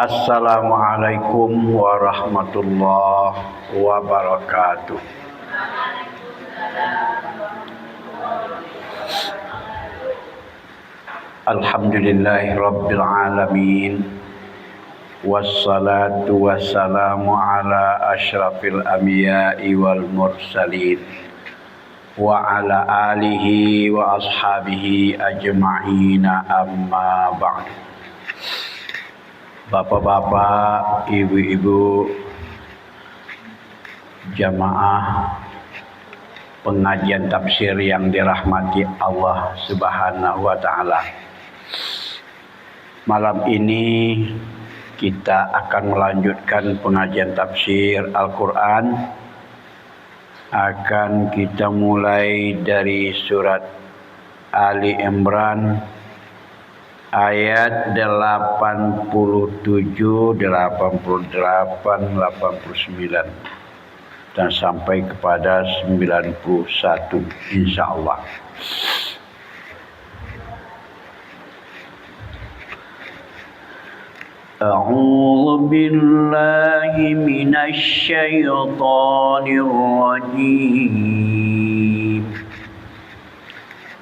Assalamualaikum warahmatullahi wabarakatuh. Alhamdulillahi rabbil alamin. Wassalatu wassalamu ala asyrafil anbiya'i wal mursalin wa ala alihi wa ashabihi ajma'ina, amma ba'du. Bapak-bapak, ibu-ibu, jamaah pengajian tafsir yang dirahmati Allah Subhanahu wa taala. Malam ini kita akan melanjutkan pengajian tafsir Al-Quran. Akan kita mulai dari surat Ali Imran ayat 87, 88, 89 dan sampai kepada 91 insyaallah. A'udzu billahi minasy syaithanir rajim.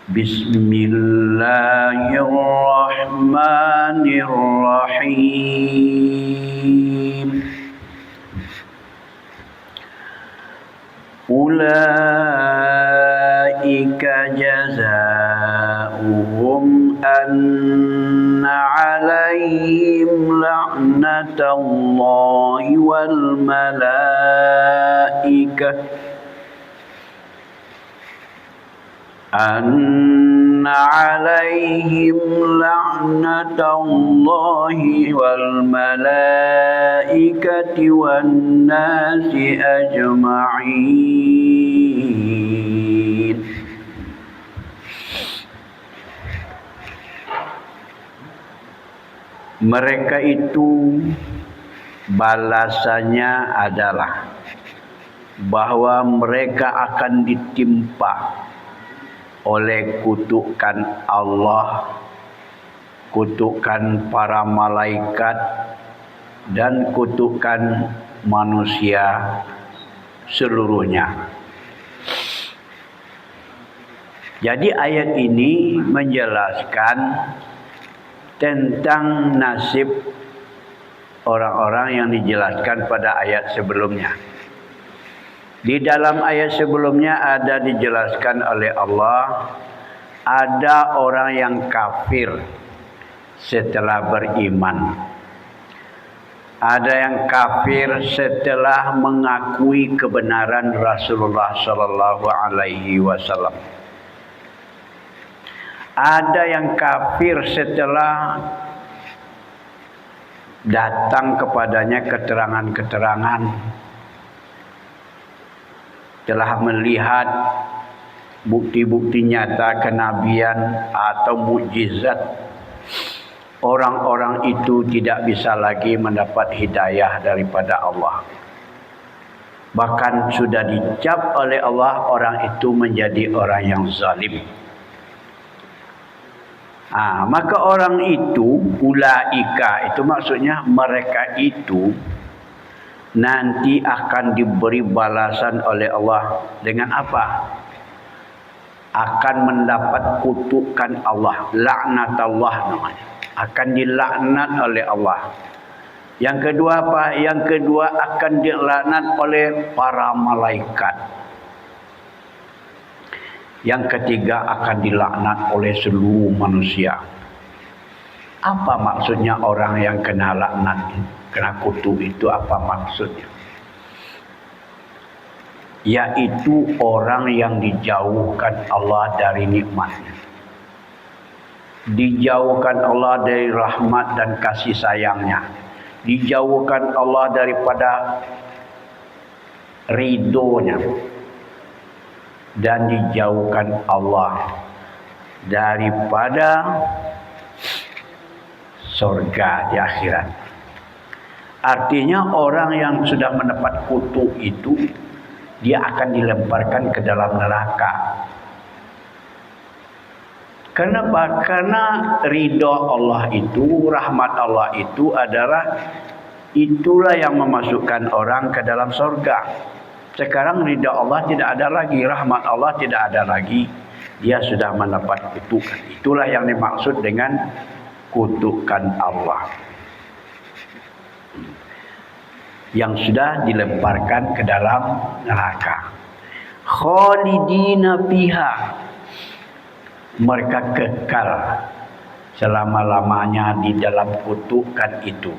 Bismillahirrahmanirrahim. Ulaika jazaohum anna 'alaihim la'natullahi wal malaikah anna 'alaihim la'natullahi wal malaikati wan nasi ajma'in. Mereka itu balasannya adalah bahwa mereka akan ditimpa oleh kutukan Allah, kutukan para malaikat, dan kutukan manusia seluruhnya. Jadi ayat ini menjelaskan tentang nasib orang-orang yang dijelaskan pada ayat sebelumnya. Di dalam ayat sebelumnya ada dijelaskan oleh Allah, ada orang yang kafir setelah beriman. Ada yang kafir setelah mengakui kebenaran Rasulullah sallallahu alaihi wasallam. Ada yang kafir setelah datang kepadanya keterangan-keterangan, telah melihat bukti-bukti nyata kenabian atau mukjizat. Orang-orang itu tidak bisa lagi mendapat hidayah daripada Allah. Bahkan sudah dicap oleh Allah orang itu menjadi orang yang zalim. Maka orang itu, ulaika, itu maksudnya mereka itu nanti akan diberi balasan oleh Allah dengan apa? Akan mendapat kutukan Allah, laknatullah namanya. Akan dilaknat oleh Allah. Yang kedua apa? Yang kedua akan dilaknat oleh para malaikat. Yang ketiga akan dilaknat oleh seluruh manusia. Apa maksudnya orang yang kena laknat, kena kutuk itu, apa maksudnya? Yaitu orang yang dijauhkan Allah dari nikmatnya, dijauhkan Allah dari rahmat dan kasih sayangnya, dijauhkan Allah daripada ridhonya, dan dijauhkan Allah daripada surga di akhirat. Artinya orang yang sudah mendapat kutuk itu, dia akan dilemparkan ke dalam neraka. Kenapa? Karena ridha Allah itu, rahmat Allah itu adalah itulah yang memasukkan orang ke dalam surga. Sekarang ridha Allah tidak ada lagi, rahmat Allah tidak ada lagi. Dia sudah mendapat kutukan. Itulah yang dimaksud dengan kutukan Allah. Yang sudah dilemparkan ke dalam neraka. Khalidina fiha. Mereka kekal selama-lamanya di dalam kutukan itu.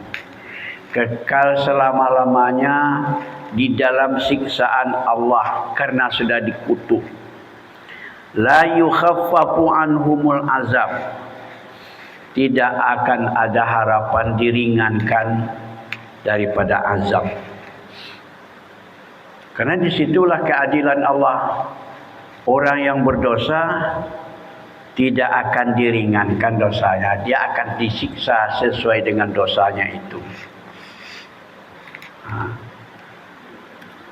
Kekal selama-lamanya di dalam siksaan Allah karena sudah dikutuk. La yukhaffafu anhumul azab. Tidak akan ada harapan diringankan daripada azab. Karena disitulah keadilan Allah. Orang yang berdosa tidak akan diringankan dosanya, dia akan disiksa sesuai dengan dosanya itu.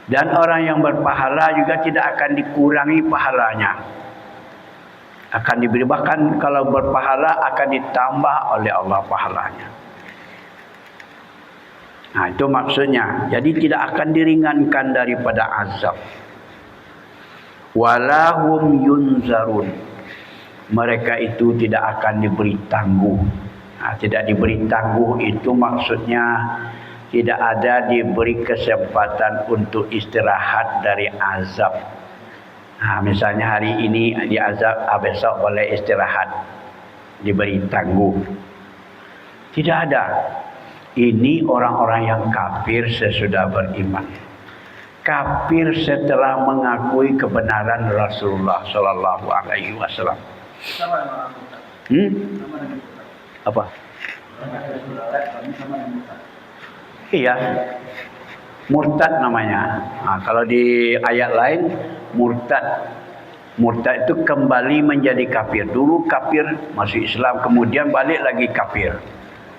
Dan orang yang berpahala juga tidak akan dikurangi pahalanya, akan diberi, bahkan kalau berpahala akan ditambah oleh Allah pahalanya. Nah, itu maksudnya. Jadi tidak akan diringankan daripada azab. Walahum yunzarun. Mereka itu tidak akan diberi tangguh. Nah, tidak diberi tangguh itu maksudnya tidak ada diberi kesempatan untuk istirahat dari azab. Nah, misalnya hari ini diazab, besok boleh istirahat, diberi tangguh. Tidak ada. Ini orang-orang yang kafir sesudah beriman. Kafir setelah mengakui kebenaran Rasulullah Sallallahu Alaihi Wasallam. Apa? Iya, murtad namanya. Nah, kalau di ayat lain murtad. Murtad itu kembali menjadi kafir. Dulu kafir masuk Islam, kemudian balik lagi kafir.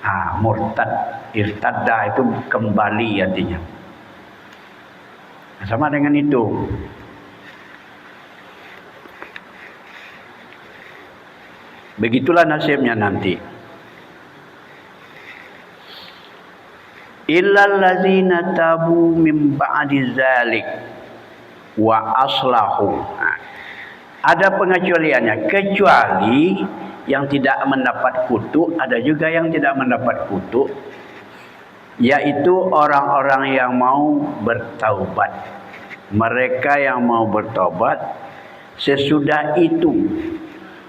Nah, murtad, irtadda itu kembali artinya. Sama dengan itu. Begitulah nasibnya nanti. Illal ladzina tabu min ba'di dzalik wa aslahu. Ada pengecualiannya, kecuali yang tidak mendapat kutuk, ada juga yang tidak mendapat kutuk, yaitu orang-orang yang mau bertaubat. Mereka yang mau bertaubat sesudah itu.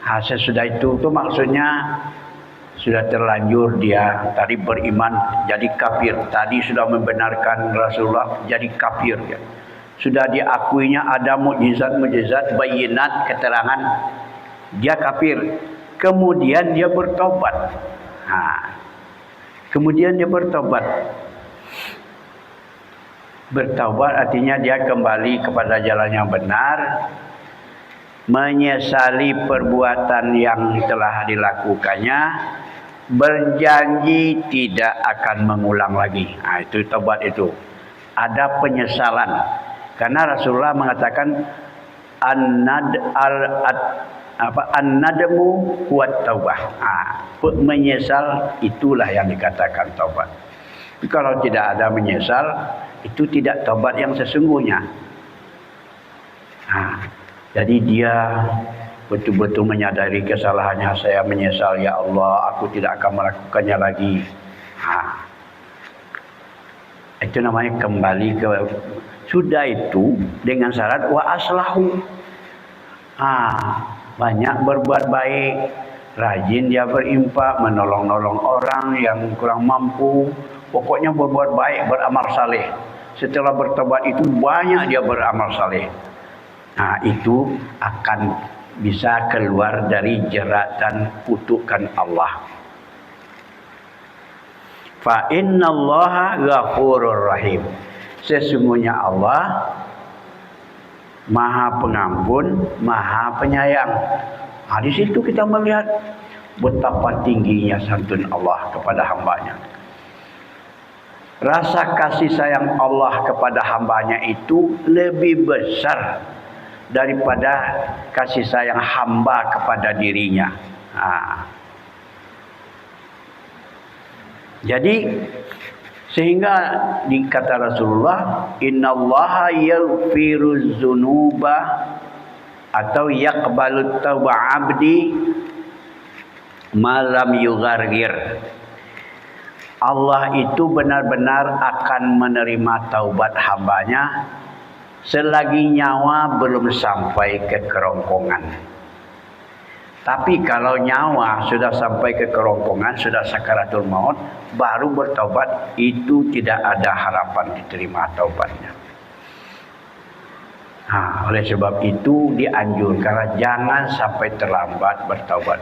Sesudah itu maksudnya sudah terlanjur dia tadi beriman jadi kafir, tadi sudah membenarkan Rasulullah jadi kafir ya. Sudah diakuinya ada mukjizat-mukjizat, bayinat, keterangan dia kafir. Kemudian dia bertobat. Kemudian dia bertobat. Bertobat artinya dia kembali kepada jalan yang benar, menyesali perbuatan yang telah dilakukannya, berjanji tidak akan mengulang lagi. Itu taubat itu. Ada penyesalan. Karena Rasulullah mengatakan an-nadmu huwat taubah. Menyesal itulah yang dikatakan taubat. Tapi kalau tidak ada menyesal, itu tidak taubat yang sesungguhnya. Jadi dia betul-betul menyadari kesalahannya. Saya menyesal, ya Allah, aku tidak akan melakukannya lagi. Itu namanya kembali ke. Sudah itu dengan syarat wa aslahu. Banyak berbuat baik, rajin dia berinfak, menolong-nolong orang yang kurang mampu. Pokoknya berbuat baik, beramal saleh. Setelah bertobat itu banyak dia beramal saleh. Itu akan bisa keluar dari jeratan kutukan Allah. Fa innallaha ghafurur rahim. Sesungguhnya Allah Maha Pengampun, Maha Penyayang. Di situ kita melihat betapa tingginya santun Allah kepada hambanya. Rasa kasih sayang Allah kepada hambanya itu lebih besar daripada kasih sayang hamba kepada dirinya. Jadi sehingga dikata Rasulullah, innallaha yaghfiru dzunuba atau yaqbalu tauba abdi malam yughargir. Allah itu benar-benar akan menerima taubat hambanya selagi nyawa belum sampai ke kerongkongan. Tapi kalau nyawa sudah sampai ke kerongkongan, sudah sakaratul maut, baru bertaubat, itu tidak ada harapan diterima taubatnya. Oleh sebab itu dianjurkan jangan sampai terlambat bertaubat.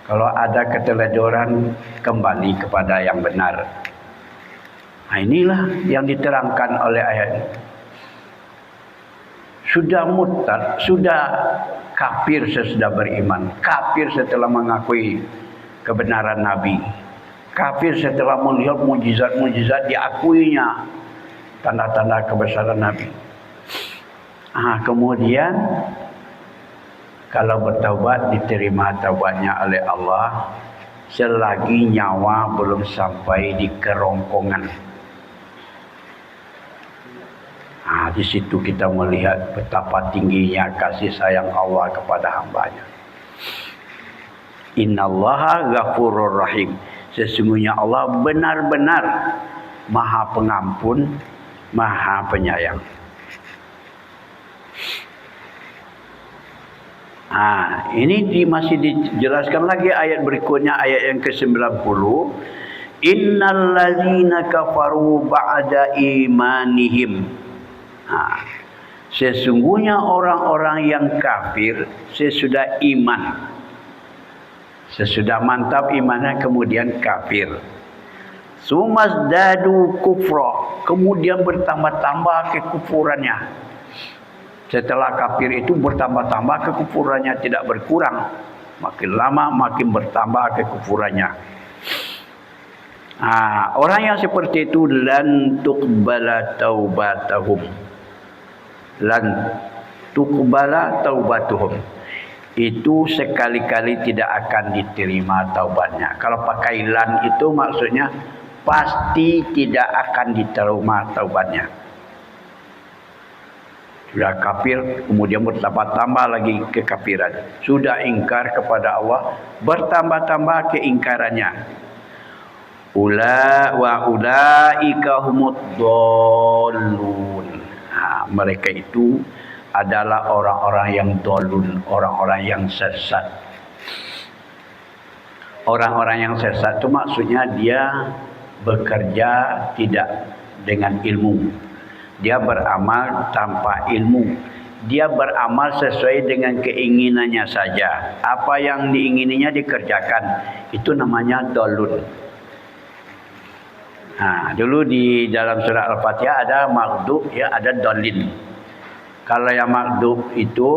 Kalau ada keteledoran, kembali kepada yang benar. Inilah yang diterangkan oleh ayat ini. Sudah murtad, sudah kafir sesudah beriman, kafir setelah mengakui kebenaran Nabi, kafir setelah melihat mujizat-mujizat diakuinya, tanda-tanda kebesaran Nabi. Kemudian kalau bertaubat diterima taubatnya oleh Allah selagi nyawa belum sampai di kerongkongan. Di situ kita melihat betapa tingginya kasih sayang Allah kepada hambanya. Innallaha ghafurur rahim. Sesungguhnya Allah benar-benar Maha Pengampun, Maha Penyayang. Ini masih dijelaskan lagi ayat berikutnya, ayat yang ke-90. Innallazina kafaru ba'da imanihim. Sesungguhnya orang-orang yang kafir sesudah iman, sesudah mantap imannya kemudian kafir. Sumazdadu kufra, kemudian bertambah-tambah kekufurannya. Setelah kafir itu bertambah-tambah kekufurannya, tidak berkurang. Makin lama makin bertambah kekufurannya. Orang yang seperti itu lan tuqbala taubatahum. Lan tuqbala taubatuhum. Itu sekali-kali tidak akan diterima taubatnya. Kalau pakai lan itu maksudnya pasti tidak akan diterima taubatnya. Sudah kafir, kemudian bertambah-tambah lagi kekafiran. Sudah ingkar kepada Allah, bertambah-tambah keingkarannya. Ulaika humud dhalun. Mereka itu adalah orang-orang yang dhalun, orang-orang yang sesat. Orang-orang yang sesat itu maksudnya dia bekerja tidak dengan ilmu. Dia beramal tanpa ilmu. Dia beramal sesuai dengan keinginannya saja. Apa yang diingininya dikerjakan. Itu namanya dhalun. Dulu di dalam surah Al-Fatihah ada maghdub, ada dhalin. Kalau yang maghdub itu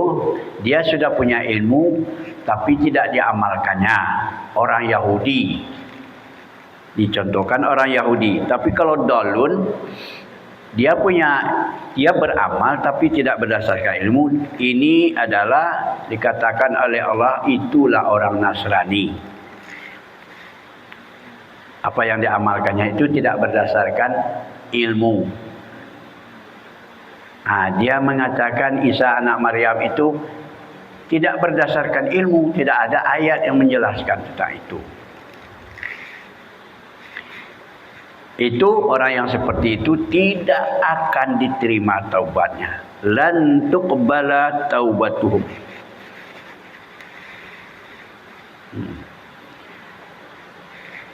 dia sudah punya ilmu tapi tidak diamalkannya. Orang Yahudi. Dicontohkan orang Yahudi. Tapi kalau dhalun, dia beramal tapi tidak berdasarkan ilmu. Ini adalah dikatakan oleh Allah, itulah orang Nasrani. Apa yang diamalkannya itu tidak berdasarkan ilmu. Dia mengatakan Isa anak Maryam itu tidak berdasarkan ilmu, tidak ada ayat yang menjelaskan tentang itu. Itu orang yang seperti itu tidak akan diterima taubatnya. Lan tuqbala taubatuhum.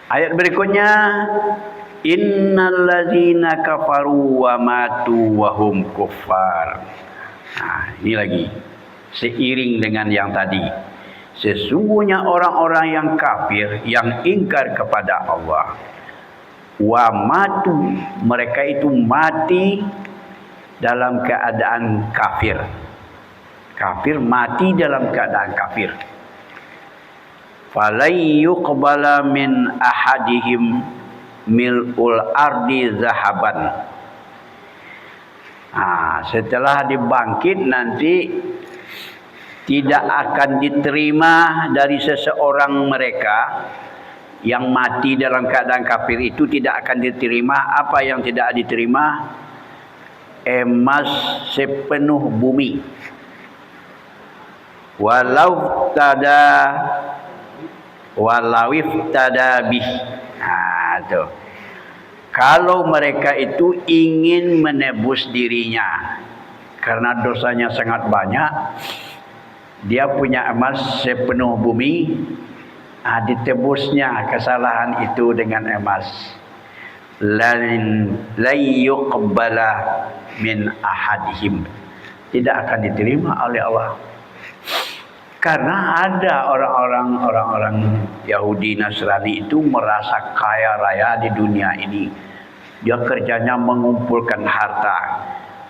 Ayat berikutnya, innallazina kafaru wa matu wa hum kuffar. Ini lagi seiring dengan yang tadi. Sesungguhnya orang-orang yang kafir, yang ingkar kepada Allah, wa matu, mereka itu mati dalam keadaan kafir. Kafir mati dalam keadaan kafir. Falai yuqbala min ahadihim mil'ul ardi zahaban. Setelah dibangkit nanti tidak akan diterima dari seseorang mereka yang mati dalam keadaan kafir itu tidak akan diterima. Apa yang tidak diterima? Emas sepenuh bumi. Walau iftada bih. Tu. Kalau mereka itu ingin menebus dirinya karena dosanya sangat banyak, dia punya emas sepenuh bumi, ditebusnya kesalahan itu dengan emas. Lan yuqbala min ahadihim, tidak akan diterima oleh Allah. Karena ada orang-orang Yahudi Nasrani itu merasa kaya raya di dunia ini. Dia kerjanya mengumpulkan harta.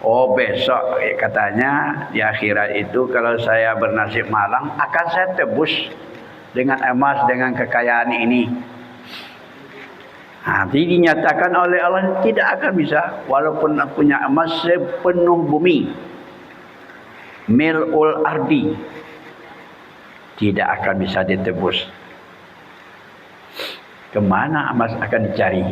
Oh, besok katanya di akhirat itu kalau saya bernasib malang akan saya tebus dengan emas, dengan kekayaan ini. Nanti dinyatakan oleh Allah tidak akan bisa, walaupun punya emas sepenuh bumi, mil'ul ardi, tidak akan bisa ditebus. Kemana emas akan dicari?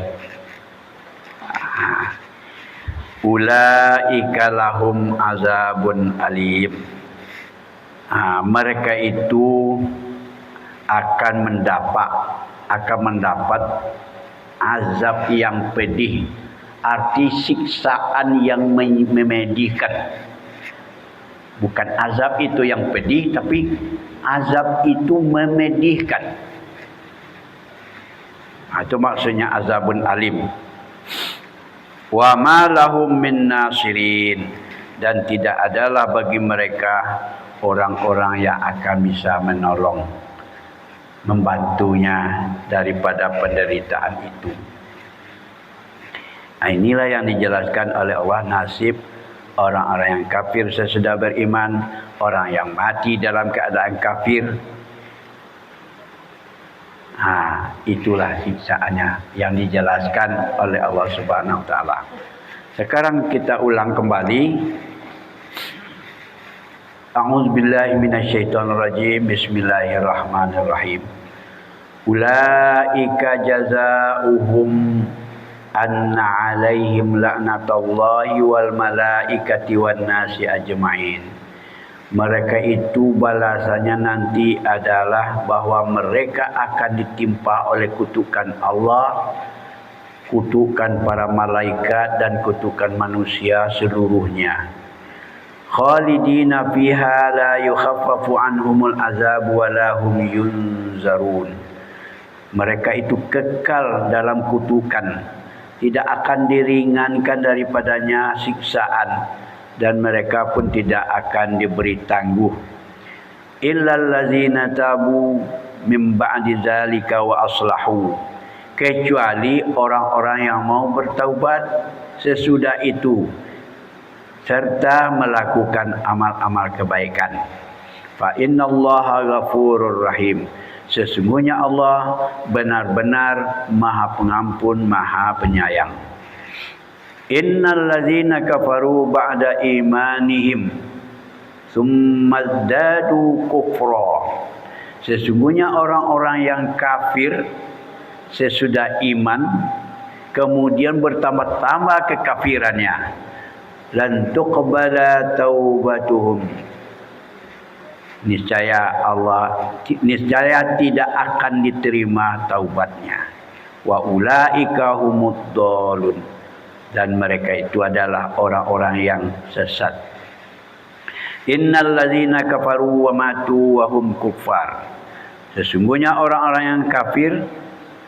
Ulaika lahum azabun alim. Mereka itu akan mendapat azab yang pedih, arti siksaan yang memedihkan. Bukan azab itu yang pedih, tapi azab itu memedihkan. Itu maksudnya azabun alim. Wa ma lahum min nasirin, dan tidak adalah bagi mereka orang-orang yang akan bisa menolong, membantunya daripada penderitaan itu. Inilah yang dijelaskan oleh Allah nasib orang-orang yang kafir sesudah beriman, orang yang mati dalam keadaan kafir. Itulah siksaannya yang dijelaskan oleh Allah Subhanahu wa taala. Sekarang kita ulang kembali. A'udzubillahi minasyaitonirrajim. Bismillahirrahmanirrahim. Ulaika jazaohum anna 'alaihim la'natullahi wal malaikati wan nasi ajma'in. Mereka itu balasannya nanti adalah bahwa mereka akan ditimpa oleh kutukan Allah, kutukan para malaikat dan kutukan manusia seluruhnya. Khalidina fiha la yukhaffafu anhumul azab wa la hum yunzarun. Mereka itu kekal dalam kutukan, tidak akan diringankan daripadanya siksaan, dan mereka pun tidak akan diberi tangguh. Illal ladzina tabu mim ba'di dzalika wa aslahu, kecuali orang-orang yang mau bertaubat sesudah itu serta melakukan amal-amal kebaikan. Fa innallaha ghafurur rahim, sesungguhnya Allah benar-benar Maha Pengampun, Maha Penyayang. Innal ladzina kafaru ba'da imanihim tsumma zadu kufra, sesungguhnya orang-orang yang kafir sesudah iman kemudian bertambah-tambah kekafirannya, lan tuqbala taubatuhum, niscaya tidak akan diterima taubatnya. Wa ulaika humud dhalun, dan mereka itu adalah orang-orang yang sesat. Innal ladzina kafaru wa matu wa hum kuffar, sesungguhnya orang-orang yang kafir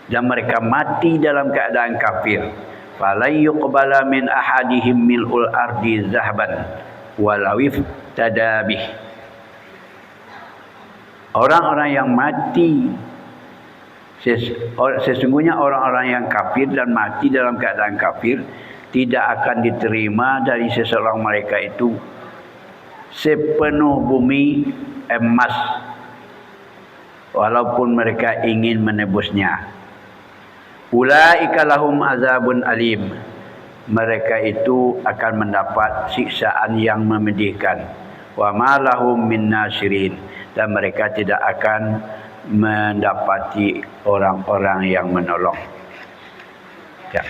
dan mereka mati dalam keadaan kafir, fala yuqbala min ahadihim mil'ul ardi zahaban walau iftada bih. Orang-orang yang mati, sesungguhnya orang-orang yang kafir dan mati dalam keadaan kafir tidak akan diterima dari seseorang mereka itu sepenuh bumi emas, walaupun mereka ingin menebusnya. Ulaika lahum azabun alim, mereka itu akan mendapat siksaan yang memedihkan. wa ma lahum min nasirin, dan mereka tidak akan mendapati orang-orang yang menolong. Ya.